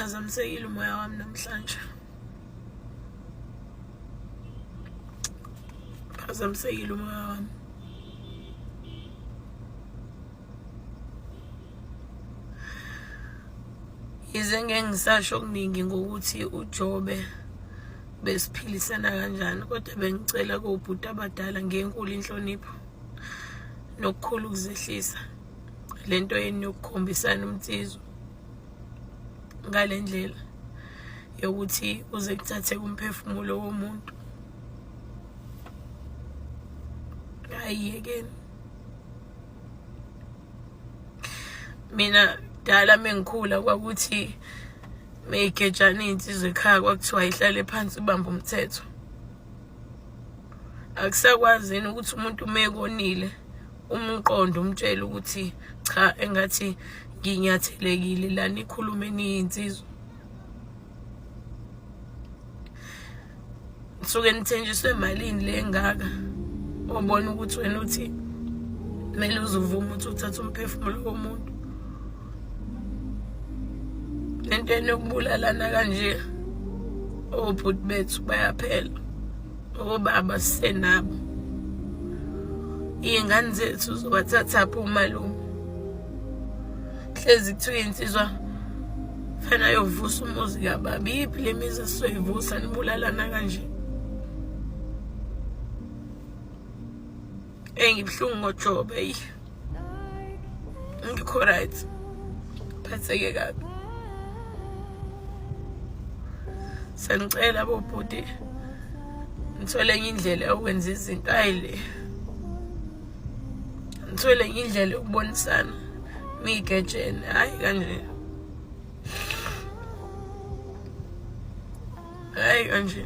Phazamisekile umoya wami namhlanje. Phazamisekile umoya wami. Yize ngeke ngisasho okuningi ngokuthi uJobe besiphilisana kanjani, kodwa bengicela kubhuti abadala ngenkulu inhlonipho nokukhulu ukuzehlisa lento yeni yokukhombisana umthizo ngale ndlela yokuthi uze kuthathe umphefumulo womuntu. Ayiyekeni. Mina dala mengikhula kwakuthi meyigejana insizwe ekhaya kwakuthiwa ihlale phansi ubamba umthetho. Akusakwazini ukuthi umuntu mekonile umqondo umtshela ukuthi cha engathi nginyathelekile la nikhulume niyinsizwa. Suke nithenjiswe malini le ngaka obona ukuthi wena uthi kumele uzuvuma ukuthi uthathe umphefumulo womuntu. Lento enokubulalana kanje obhuti bethu bayaphela, obaba sisenabo. Iy'ngane zethu zobathathaphi umalume. Hlezi kuthiwa insizwa fana yovusa umuzi kababa. Yiphi le mizi esizoyivusa nibulalana kanje? Ngibuhlungu ngoJobe. Ngikho right. Phatheke kabi. Sanicela bobhuti nithole enye indlela yokwenza izinto ayile. Nithole enye indlela yokubonisana miyigejene hayi kanje. Hayi kanje.